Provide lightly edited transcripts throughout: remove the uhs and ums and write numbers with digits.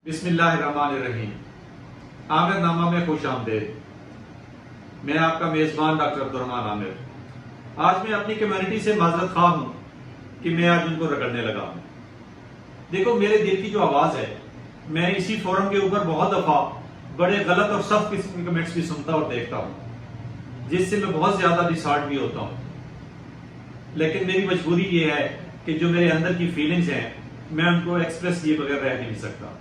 بسم اللہ الرحمن الرحیم۔ عامر نامہ میں خوش آمدید۔ میں آپ کا میزبان ڈاکٹر عبدالرحمان عامر۔ آج میں اپنی کمیونٹی سے معذرت خواہ ہوں کہ میں آج ان کو رگڑنے لگا ہوں۔ دیکھو، میرے دل کی جو آواز ہے، میں اسی فورم کے اوپر بہت دفعہ بڑے غلط اور سخت قسم کے کمنٹس بھی سنتا اور دیکھتا ہوں، جس سے میں بہت زیادہ ڈسہارٹ بھی ہوتا ہوں۔ لیکن میری مجبوری یہ ہے کہ جو میرے اندر کی فیلنگز ہیں، میں ان کو ایکسپریس کیے بغیر رہ نہیں سکتا۔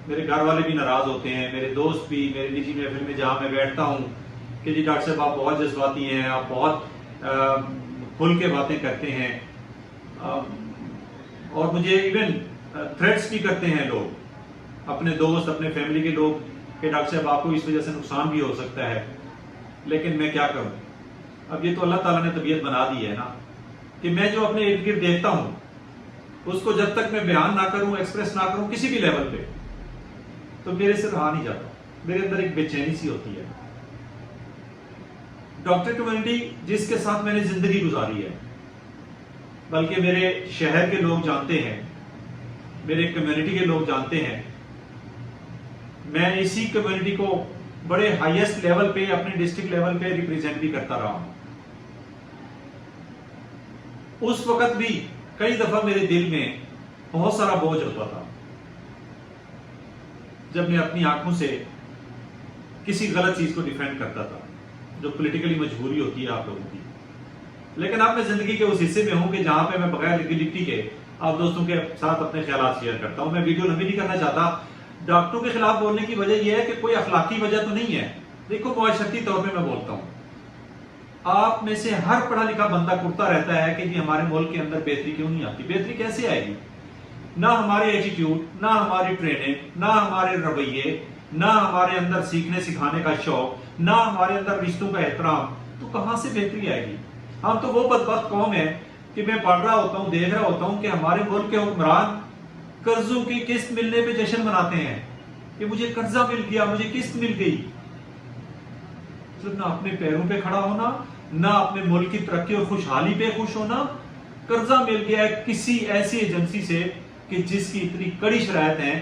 میرے گھر والے بھی ناراض ہوتے ہیں، میرے دوست بھی، میرے نجی محفل میں جہاں میں بیٹھتا ہوں کہ جی ڈاکٹر صاحب آپ بہت جذباتی ہیں، آپ بہت کھل کے باتیں کرتے ہیں، اور مجھے ایون تھریٹس بھی کرتے ہیں لوگ، اپنے دوست، اپنے فیملی کے لوگ، کہ ڈاکٹر صاحب آپ کو اس وجہ سے نقصان بھی ہو سکتا ہے۔ لیکن میں کیا کروں؟ اب یہ تو اللہ تعالیٰ نے طبیعت بنا دی ہے نا، کہ میں جو اپنے ارد گرد دیکھتا ہوں اس کو جب تک میں بیان نہ کروں، ایکسپریس نہ کروں کسی بھی لیول پہ، تو میرے سے رہا نہیں جاتا۔ میرے اندر ایک بے چینی سی ہوتی ہے۔ ڈاکٹر کمیونٹی جس کے ساتھ میں نے زندگی گزاری ہے، بلکہ میرے شہر کے لوگ جانتے ہیں، میرے کمیونٹی کے لوگ جانتے ہیں، میں اسی کمیونٹی کو بڑے ہائیسٹ لیول پہ، اپنے ڈسٹرکٹ لیول پہ ریپریزنٹ بھی کرتا رہا ہوں۔ اس وقت بھی کئی دفعہ میرے دل میں بہت سارا بوجھ ہوتا تھا جب میں اپنی آنکھوں سے کسی غلط چیز کو ڈیفینڈ کرتا تھا، جو پولیٹیکلی مجبوری ہوتی ہے آپ لوگوں کی۔ لیکن اب میں زندگی کے اس حصے میں ہوں کہ جہاں پہ میں بغیر لکھی کے آپ دوستوں کے ساتھ اپنے خیالات شیئر کرتا ہوں۔ میں ویڈیو لمبی نہیں کرنا چاہتا۔ ڈاکٹروں کے خلاف بولنے کی وجہ یہ ہے کہ کوئی اخلاقی وجہ تو نہیں ہے۔ دیکھو، معاشرتی طور پہ میں بولتا ہوں، آپ میں سے ہر پڑھا لکھا بندہ کرتا رہتا ہے کہ جی ہمارے ملک کے اندر بہتری کیوں نہیں آتی؟ بہتری کیسے آئے گی؟ نہ ہمارے ایٹیٹیوڈ، نہ ہماری ٹریننگ، نہ ہمارے رویے، نہ ہمارے اندر سیکھنے سکھانے کا شوق، نہ ہمارے اندر رشتوں کا احترام، تو کہاں سے بہتری آئے گی؟ ہم تو وہ بدبخت قوم ہے کہ میں پڑھ رہا ہوتا ہوں، دیکھ رہا ہوتا ہوں کہ ہمارے ملک کے حکمران قرضوں کی قسط ملنے پہ جشن مناتے ہیں کہ مجھے قرضہ مل گیا، مجھے قسط مل گئی۔ نہ اپنے پیروں پہ کھڑا ہونا، نہ اپنے ملک کی ترقی اور خوشحالی پہ خوش ہونا۔ قرضہ مل گیا ہے کسی ایسی ایجنسی سے کہ جس کی اتنی کڑی شرائط ہیں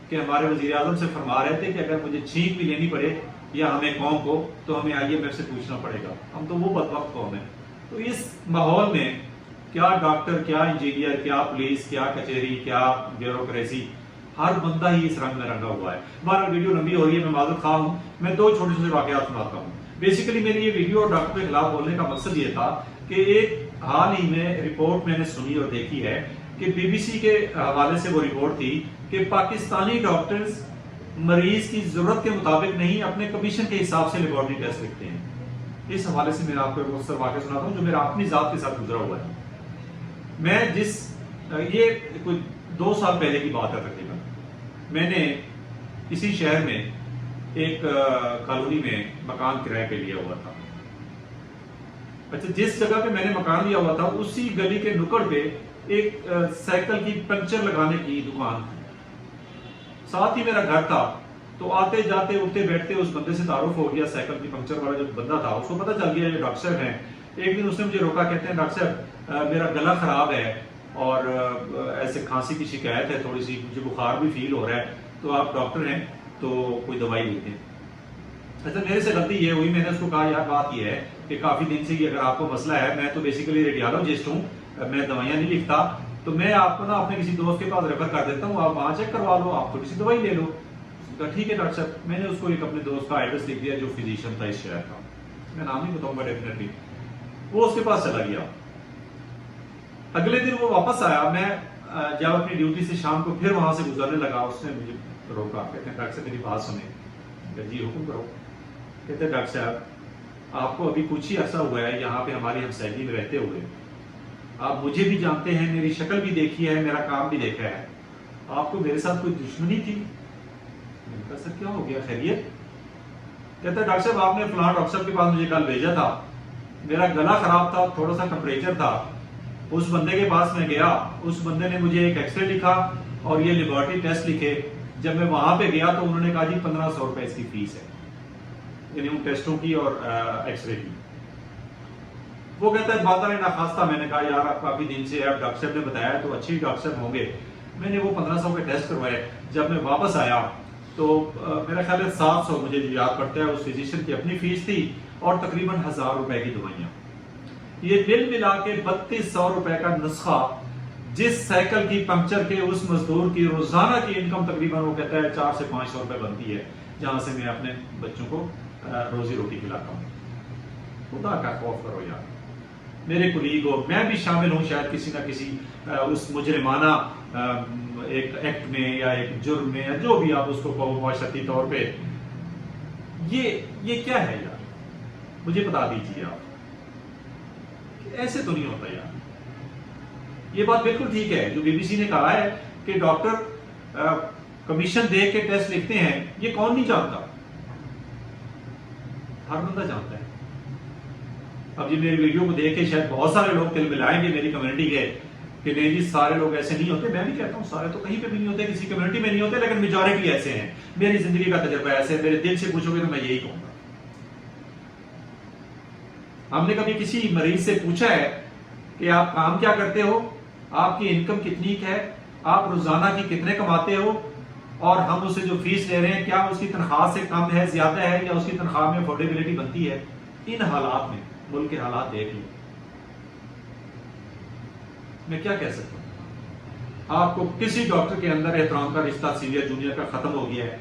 کہ ہمارے وزیر اعظم سے فرما رہے تھے کہ اگر مجھے چھینک بھی لینی پڑے یا ہمیں قوم کو، تو ہمیں IMF سے پوچھنا پڑے گا۔ ہم تو وہ بدبخت قوم ہیں۔ تو اس ماحول میں کیا ڈاکٹر، کیا انجینئر، کیا پولیس، کیا کچہری، کیا بیوروکریسی، ہر بندہ ہی اس رنگ میں رنگا ہوا ہے۔ ہمارا ویڈیو لمبی ہو رہی ہے، میں معذرت خواہ ہوں۔ میں دو چھوٹے چھوٹے واقعات سناتا ہوں۔ بیسیکلی میری یہ ویڈیو ڈاکٹر کے خلاف بولنے کا مقصد یہ تھا کہ ایک حال ہی میں رپورٹ میں نے سنی اور دیکھی ہے کہ BBC کے حوالے سے وہ رپورٹ تھی کہ پاکستانی ڈاکٹرز مریض کی ضرورت کے مطابق نہیں، اپنے کمیشن کے حساب سے لیبارٹری ٹیسٹ لکھتے ہیں۔ اس حوالے سے میں آپ کو ایک مختصر واقعہ سناتا ہوں جو میرا اپنی ذات کے ساتھ گزرا ہوا ہے۔ یہ کوئی 2 سال پہلے کی بات ہے تقریباً۔ میں نے کسی شہر میں ایک کالونی میں مکان کرائے پہ لیا ہوا تھا۔ اچھا، جس جگہ پہ میں نے مکان لیا ہوا تھا اسی گلی کے نکڑ پہ ایک سائیکل کی پنچر لگانے کی دکان تھی، ساتھ ہی میرا گھر تھا۔ تو آتے جاتے اٹھتے بیٹھتے اس بندے سے تعارف ہو گیا، سائیکل کی پنچر والا جو بندہ تھا اس کو پتہ چل گیا یہ ڈاکٹر صاحب ہیں۔ ایک دن اس نے مجھے روکا، کہتے ہیں ڈاکٹر صاحب میرا گلا خراب ہے اور ایسے کھانسی کی شکایت ہے تھوڑی سی، مجھے بخار بھی فیل ہو رہا ہے، تو آپ ڈاکٹر ہیں تو کوئی دوائی لیتے ہیں۔ اچھا، میرے سے غلطی یہ ہوئی، میں نے اس کو کہا یار بات یہ ہے کہ کافی دن سے اگر آپ کو مسئلہ ہے، میں تو بیسیکلی ریڈیالوجسٹ ہوں، میں دوائیاں نہیں لکھتا، تو میں آپ کو نا اپنے کسی دوست کے پاس ریفر کر دیتا ہوں، آپ وہاں چیک کروا لو، آپ تھوڑی سی دوائی لے لو۔ کہا ٹھیک ہے ڈاکٹر صاحب۔ میں نے اس کو ایک اپنے دوست کا ایڈریس لکھ دیا جو فزیشین تھا اس شہر کا، میں نام نہیں بتاؤں گا ڈیفینیٹلی۔ وہ اس کے پاس چلا گیا۔ اگلے دن وہ واپس آیا، میں جب اپنی ڈیوٹی سے شام کو پھر وہاں سے گزرنے لگا، اس نے مجھے روکا، کہتے ہیں ڈاکٹر صاحب میری بات سنیں۔ کہ جی حکم کرو۔ کہتے ہیں ڈاکٹر صاحب آپ کو ابھی کچھ ہی عرصہ ہوا ہے یہاں پہ ہماری ہمسائیگی میں رہتے ہوئے، آپ مجھے بھی جانتے ہیں، میری شکل بھی دیکھی ہے، میرا کام بھی دیکھا ہے، آپ کو میرے ساتھ کوئی دشمنی تھی؟ میں نے کہا سر کیا ہو گیا، خیریت؟ کہتا ہے ڈاکٹر صاحب آپ نے فلاں ڈاکٹر صاحب کے پاس مجھے کل بھیجا تھا، میرا گلا خراب تھا، تھوڑا سا ٹمپریچر تھا، اس بندے کے پاس میں گیا، اس بندے نے مجھے ایک ایکس رے لکھا اور یہ لیبارٹری ٹیسٹ لکھے۔ جب میں وہاں پہ گیا تو انہوں نے کہا جی 1500 روپے اس کی فیس ہے، یعنی ان ٹیسٹوں کی اور ایکس رے کی۔ وہ کہتا ہے بات ناخواستہ میں نے کہا یار آپ کافی دن سے آپ ڈاکٹر صاحب نے بتایا تو اچھے ڈاکٹر صاحب ہوں گے، میں نے وہ 1500 کے ٹیسٹ کروائے. جب میں واپس آیا تو میرا خیال ہے 700 مجھے جو یاد پڑتا ہے اس فزیشین کی اپنی فیس تھی اور تقریباً 1000 روپے کی دوائیاں. یہ مل ملا کے 3200 روپے کا نسخہ جس سائیکل کی پنکچر کے اس مزدور کی روزانہ کی انکم تقریباً وہ کہتا ہے 400 سے 500 روپے بنتی ہے جہاں سے میں اپنے بچوں کو روزی روٹی کھلاتا ہوں. خدا کا خوف کرو یار. میرے کولیگ ہو, میں بھی شامل ہوں شاید کسی نہ کسی اس مجرمانہ ایک ایکٹ میں یا ایک جرم میں یا جو بھی آپ اس کو کہو معاشرتی طور پہ. یہ کیا ہے یار, مجھے بتا دیجیے آپ. ایسے تو نہیں ہوتا یار. یہ بات بالکل ٹھیک ہے جو بی بی سی نے کہا ہے کہ ڈاکٹر کمیشن دے کے ٹیسٹ لکھتے ہیں, یہ کون نہیں جانتا؟ ہر بندہ جانتا ہے. اب یہ میری ویڈیو کو دیکھ کے شاید بہت سارے لوگ دل ملائیں گے میری کمیونٹی کے کہ نہیں جی سارے لوگ ایسے نہیں ہوتے. میں بھی کہتا ہوں سارے تو کہیں پہ بھی نہیں ہوتے, کسی کمیونٹی میں نہیں ہوتے, لیکن میجورٹی ایسے ہیں. میری زندگی کا تجربہ ایسے ہے, میرے دل سے پوچھو گے تو میں یہی کہوں گا. ہم نے کبھی کسی مریض سے پوچھا ہے کہ آپ کام کیا کرتے ہو, آپ کی انکم کتنی ہے, آپ روزانہ کی کتنے کماتے ہو, اور ہم اسے جو فیس لے رہے ہیں کیا اس کی تنخواہ سے کم ہے, زیادہ ہے, یا اس کی تنخواہ میں افورڈیبلٹی بنتی ہے؟ ان حالات میں ملک کے حالات دیکھ لیں. میں کیا کہہ سکتا ہوں؟ آپ کو کسی ڈاکٹر کے اندر احترام کا رشتہ سینئر جونیئر کا ختم ہو گیا ہے.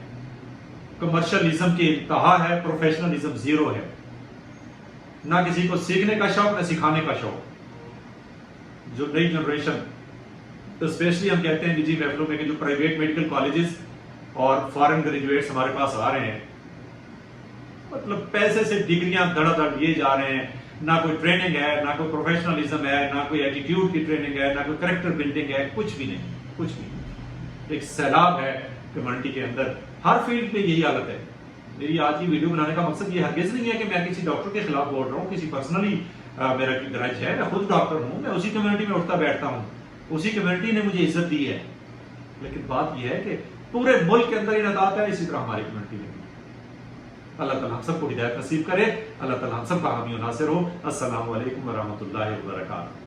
کمرشلزم کی انتہا ہے, پروفیشنلزم زیرو ہے. نہ کسی کو سیکھنے کا شوق نہ سکھانے کا شوق. جو نئی جنریشن اسپیشلی ہم کہتے ہیں نجی محفلوں میں کہ جو پرائیویٹ میڈیکل کالجز اور فارن گریجویٹس ہمارے پاس آ رہے ہیں, مطلب پیسے سے ڈگریاں دڑا دڑ لیے جا رہے ہیں. نہ کوئی ٹریننگ ہے, نہ کوئی پروفیشنلزم ہے, نہ کوئی ایٹیٹیوڈ کی ٹریننگ ہے, نہ کوئی کریکٹر بلڈنگ ہے, کچھ بھی نہیں, کچھ بھی نہیں. ایک سیلاب ہے کمیونٹی کے اندر, ہر فیلڈ میں یہی حالت ہے. میری آج کی ویڈیو بنانے کا مقصد یہ ہرگز نہیں ہے کہ میں کسی ڈاکٹر کے خلاف بول رہا ہوں, کسی پرسنلی میرا گرج ہے. میں خود ڈاکٹر ہوں, میں اسی کمیونٹی میں اٹھتا بیٹھتا ہوں, اسی کمیونٹی نے مجھے عزت دی ہے. لیکن بات یہ ہے کہ پورے ملک کے اندر انعداد ہے, اسی طرح ہماری کمیونٹی میں. اللہ تعالیٰ ہم سب کو ہدایت نصیب کرے. اللہ تعالیٰ ہم سب کا حامی و ناصر ہو. السلام علیکم ورحمۃ اللہ وبرکاتہ.